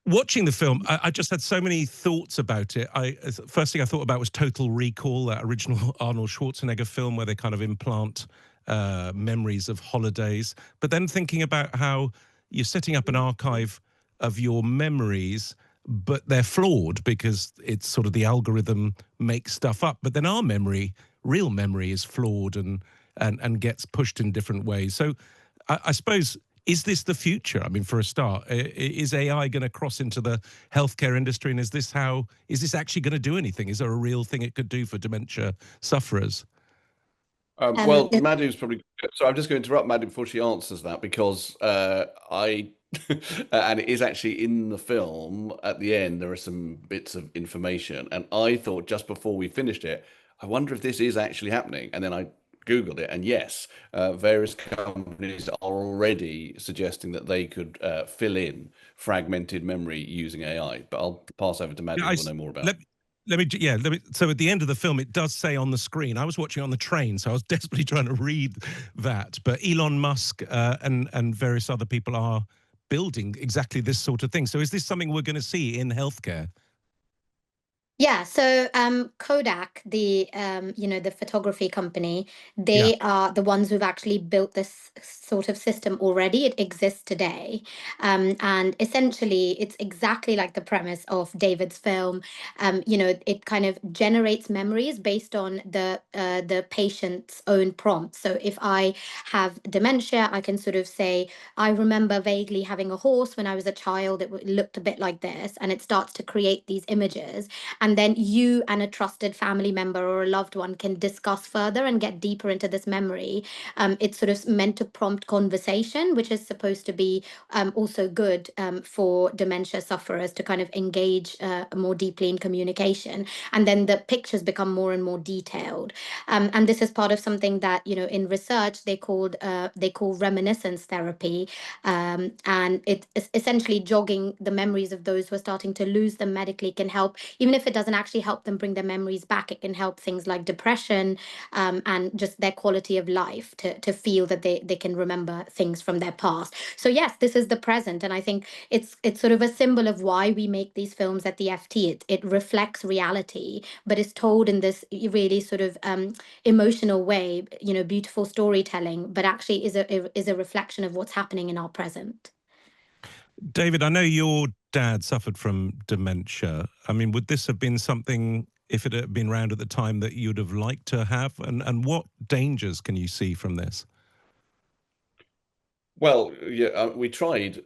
Watching the film, I just had so many thoughts about it. First thing I thought about was Total Recall, that original Arnold Schwarzenegger film where they kind of implant memories of holidays. But then thinking about how you're setting up an archive of your memories, but they're flawed because it's sort of the algorithm makes stuff up. But then our memory, real memory, is flawed and gets pushed in different ways. So I suppose, is this the future? I mean, for a start, is AI going to cross into the healthcare industry? And is this actually going to do anything? Is there a real thing it could do for dementia sufferers? Well, Madhu's probably. So I'm just going to interrupt Madhu before she answers that because and it is actually in the film at the end, there are some bits of information. And I thought just before we finished it, I wonder if this is actually happening. And then I Googled it, and yes, various companies are already suggesting that they could fill in fragmented memory using AI. But I'll pass over to Yeah, Madhu, who will know more about let, it. let me. So at the end of the film, it does say on the screen. I was watching on the train, so I was desperately trying to read that. But Elon Musk and various other people are building exactly this sort of thing. So is this something we're going to see in healthcare? Yeah, so Kodak, the the photography company, Yeah. they are the ones who've actually built this sort of system already. It exists today, and essentially, it's exactly like the premise of David's film. It kind of generates memories based on the patient's own prompts. So if I have dementia, I can sort of say, I remember vaguely having a horse when I was a child. Looked a bit like this, and it starts to create these images, and then you and a trusted family member or a loved one can discuss further and get deeper into this memory. It's sort of meant to prompt conversation, which is supposed to be also good for dementia sufferers to kind of engage more deeply in communication. And then the pictures become more and more detailed. And this is part of something that, in research they call reminiscence therapy. And it's essentially jogging the memories of those who are starting to lose them medically can help, even if it doesn't actually help them bring their memories back. It can help things like depression, and just their quality of life to feel that they can remember things from their past. So yes, this is the present, and I think it's sort of a symbol of why we make these films at the FT. It reflects reality, but it's told in this really sort of emotional way. Beautiful storytelling, but actually is a reflection of what's happening in our present. David, I know your dad suffered from dementia. I mean, would this have been something, if it had been around at the time, that you'd have liked to have? And what dangers can you see from this? Well, yeah, we tried.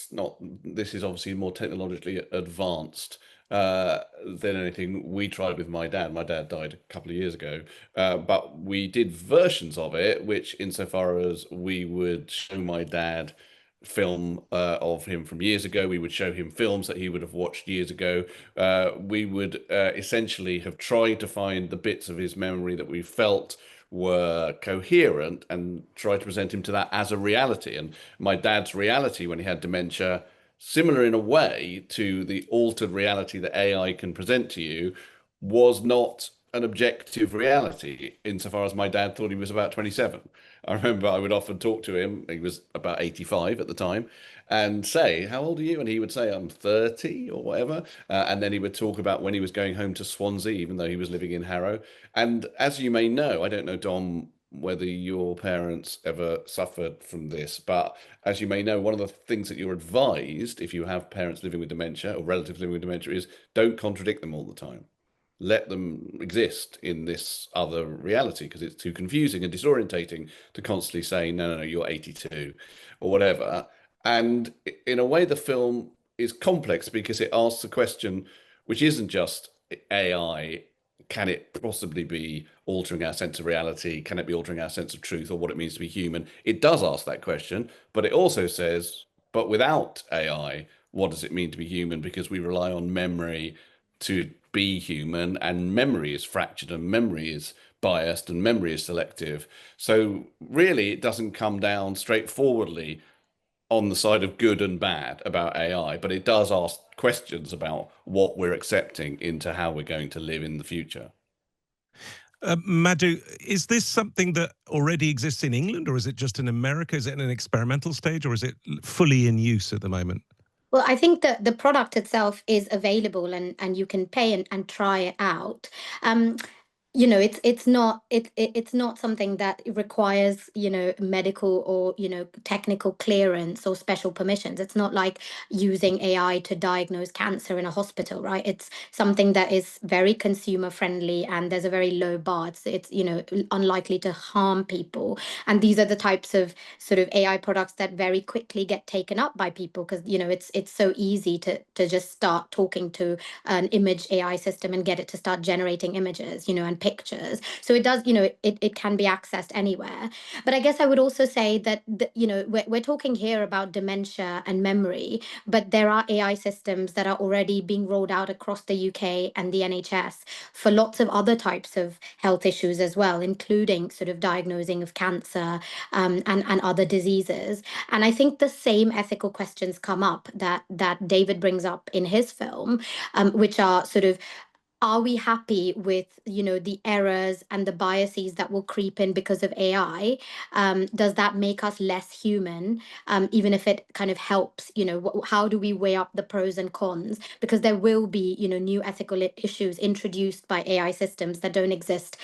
Not This is obviously more technologically advanced than anything we tried with my dad. My dad died a couple of years ago, but we did versions of it, which, insofar as we would show my dad film of him from years ago, we would show him films that he would have watched years ago. We would essentially have tried to find the bits of his memory that we felt were coherent and try to present him to that as a reality. And my dad's reality when he had dementia, similar in a way to the altered reality that AI can present to you, was not an objective reality insofar as my dad thought he was about 27. I remember I would often talk to him, he was about 85 at the time, and say, "How old are you?" And he would say, "I'm 30 or whatever." And then he would talk about when he was going home to Swansea, even though he was living in Harrow. And as you may know, I don't know, Dom, whether your parents ever suffered from this, but as you may know, one of the things that you're advised if you have parents living with dementia or relatives living with dementia is don't contradict them all the time. Let them exist in this other reality because it's too confusing and disorientating to constantly say, no, no, no, you're 82 or whatever. And in a way, the film is complex because it asks a question which isn't just AI. Can it possibly be altering our sense of reality? Can it be altering our sense of truth or what it means to be human? It does ask that question, but it also says, but without AI, what does it mean to be human? Because we rely on memory to be human, and memory is fractured, and memory is biased, and memory is selective. So really, it doesn't come down straightforwardly on the side of good and bad about AI, but it does ask questions about what we're accepting into how we're going to live in the future. Madhu, is this something that already exists in England, or is it just in America? Is it in an experimental stage, or is it fully in use at the moment? Well, I think that the product itself is available, and you can pay and try it out. Um, it's not something that requires, medical or, technical clearance or special permissions. It's not like using AI to diagnose cancer in a hospital, right? It's something that is very consumer friendly, and there's a very low bar. It's unlikely to harm people. And these are the types of sort of AI products that very quickly get taken up by people, because it's so easy to just start talking to an image AI system and get it to start generating images, and pictures. So it does, it can be accessed anywhere. But I guess I would also say that, we're talking here about dementia and memory, but there are AI systems that are already being rolled out across the UK and the NHS for lots of other types of health issues as well, including sort of diagnosing of cancer, and other diseases. And I think the same ethical questions come up that David brings up in his film, which are sort of, are we happy with, the errors and the biases that will creep in because of AI? Does that make us less human, even if it kind of helps? How do we weigh up the pros and cons? Because there will be, new ethical issues introduced by AI systems that don't exist,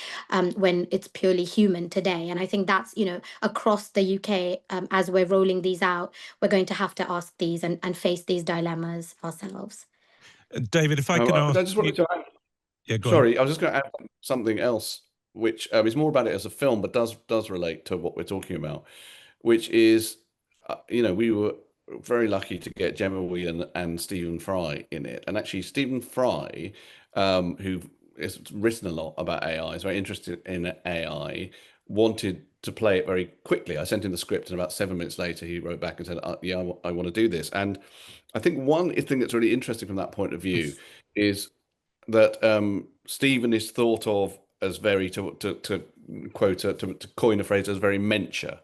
when it's purely human today. And I think that's, across the UK, as we're rolling these out, we're going to have to ask these and face these dilemmas ourselves. David, if I can But ask I just you, wanted to add, yeah, go on. sorry, I was just going to add something else, which is more about it as a film, but does relate to what we're talking about, which is, we were very lucky to get Gemma Whelan and Stephen Fry in it. And actually, Stephen Fry, who has written a lot about AI, is very interested in AI, wanted to play it very quickly. I sent him the script, and about 7 minutes later, he wrote back and said, "Yeah, I want to do this." And I think one thing that's really interesting from that point of view is that Stephen is thought of as very, to quote, to coin a phrase, as very mentia,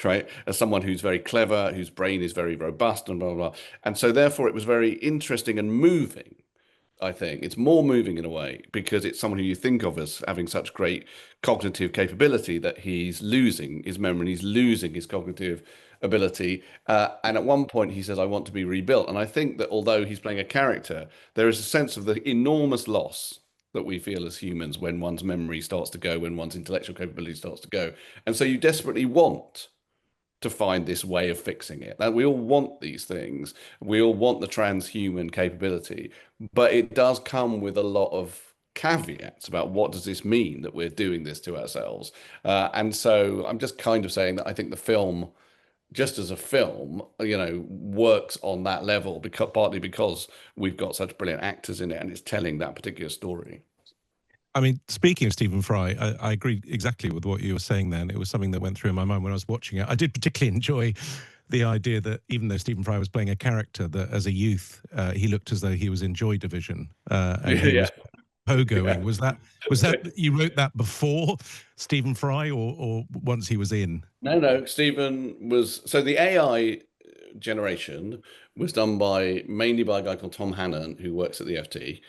right? As someone who's very clever, whose brain is very robust, and blah blah blah. And so therefore it was very interesting and moving. I think it's more moving in a way because it's someone who you think of as having such great cognitive capability that he's losing his memory, he's losing his cognitive ability. And at one point, he says, "I want to be rebuilt." And I think that although he's playing a character, there is a sense of the enormous loss that we feel as humans when one's memory starts to go, when one's intellectual capability starts to go. And so you desperately want to find this way of fixing it. That we all want these things. We all want the transhuman capability, but it does come with a lot of caveats about what does this mean that we're doing this to ourselves. And so I'm just kind of saying that I think the film, just as a film, works on that level because partly because we've got such brilliant actors in it and it's telling that particular story. I mean, speaking of Stephen Fry, I agree exactly with what you were saying then. It was something that went through my mind when I was watching it. I did particularly enjoy the idea that even though Stephen Fry was playing a character, that as a youth, he looked as though he was in Joy Division, and he Yeah, was pogoing. yeah. Was that you wrote that before Stephen Fry, or once he was in? No. Stephen was so the AI generation was done mainly by a guy called Tom Hannon, who works at the FT,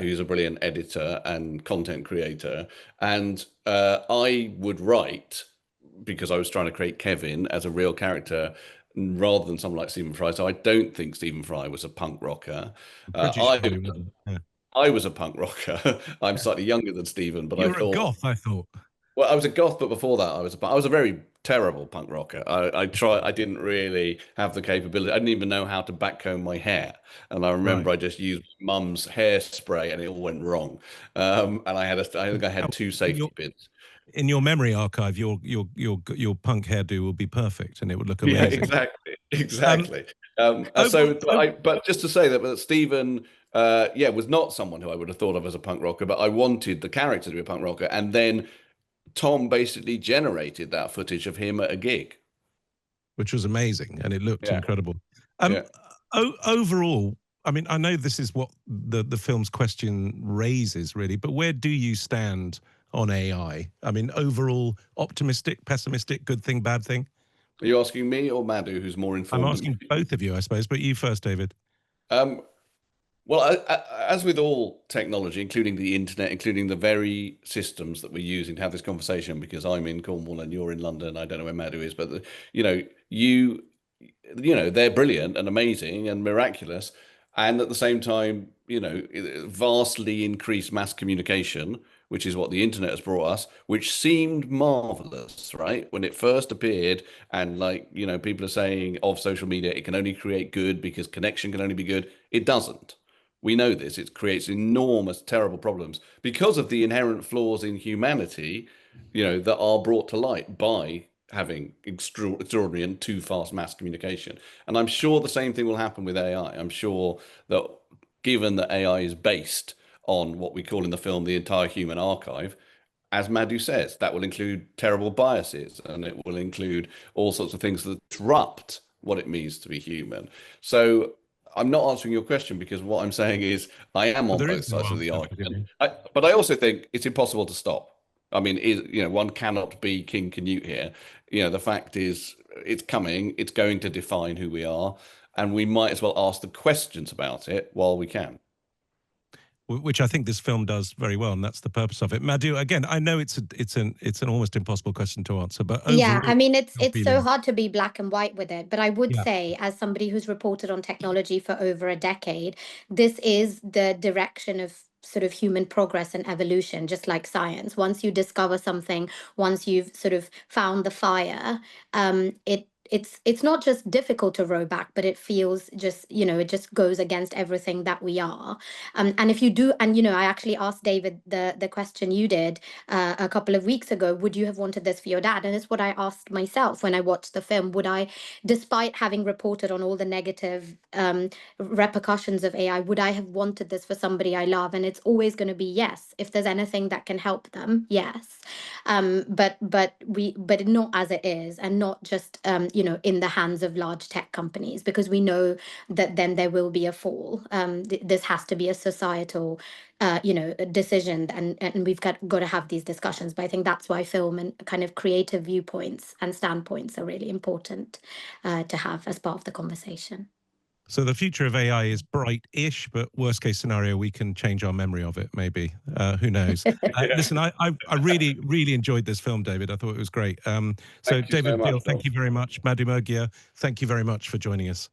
who's a brilliant editor and content creator. And I would write because I was trying to create Kevin as a real character rather than someone like Stephen Fry. So I don't think Stephen Fry was a punk rocker. Pretty Uh, sure I he wasn't. Yeah. I was a punk rocker. I'm slightly younger than Stephen, but You I were a thought, goth, I thought. well, I was a goth, but before that, I was a very terrible punk rocker. I didn't really have the capability. I didn't even know how to backcomb my hair, and I remember Right. I just used mum's hairspray, and it all went wrong. And I think I had two In your safety pins. in your memory archive, your punk hairdo will be perfect, and it would look Yeah, amazing. exactly, Um, exactly. over, But just to say that Stephen, yeah, was not someone who I would have thought of as a punk rocker, but I wanted the character to be a punk rocker, and then Tom basically generated that footage of him at a gig. which was amazing, and it looked Yeah, incredible. Um, yeah. Overall, I mean, I know this is what the film's question raises, really, but where do you stand on AI? I mean, overall, optimistic, pessimistic, good thing, bad thing? Are you asking me or Madhu, who's more I'm informed than asking me? both of you, I suppose, but you first, David. Um, well, as with all technology, including the internet, including the very systems that we're using to have this conversation, because I'm in Cornwall and you're in London, I don't know where Madhu is, but you you know, they're brilliant and amazing and miraculous, and at the same time, you know, vastly increased mass communication, which is what the internet has brought us, which seemed marvelous, right? When it first appeared, and like, you know, people are saying of social media, it can only create good because connection can only be good. It doesn't. We know this. It creates enormous, terrible problems because of the inherent flaws in humanity, you know, that are brought to light by having extraordinary and too fast mass communication. And I'm sure the same thing will happen with AI. I'm sure that given that AI is based on what we call in the film the entire human archive, as Madhu says, that will include terrible biases and it will include all sorts of things that disrupt what it means to be human. So I'm not answering your question because what I'm saying is I am Well, on there is both no sides of the answer to give argument. you. But I also think it's impossible to stop. I mean, you know, one cannot be King Canute here. You know, the fact is it's coming, it's going to define who we are, and we might as well ask the questions about it while we can. Which I think this film does very well, and that's the purpose of it. Madhu, again, I know it's an almost impossible question to answer, but Yeah, I overall, mean your it's so feelings. hard to be black and white with it, but I would Yeah. say, as somebody who's reported on technology for over a decade, this is the direction of sort of human progress and evolution, just like science. Once you discover something, once you've sort of found the fire, it's not just difficult to row back, but it feels just, you know, it just goes against everything that we are. And if you do, and you know, I actually asked David the question you did a couple of weeks ago, would you have wanted this for your dad? And it's what I asked myself when I watched the film. Would I, despite having reported on all the negative repercussions of AI, would I have wanted this for somebody I love? And it's always going to be yes. If there's anything that can help them, yes. But not as it is, and not just you know, in the hands of large tech companies, because we know that then there will be a fall. This has to be a societal you know, a decision, and we've got to have these discussions. But I think that's why film and kind of creative viewpoints and standpoints are really important to have as part of the conversation. So the future of AI is bright-ish, but worst case scenario, we can change our memory of it, maybe. Who knows? Yeah. Listen, I really, really enjoyed this film, David. I thought it was great. So Thank you so David much, Baddiel, thank Dom. you very much. Madhu Murgia, thank you very much for joining us.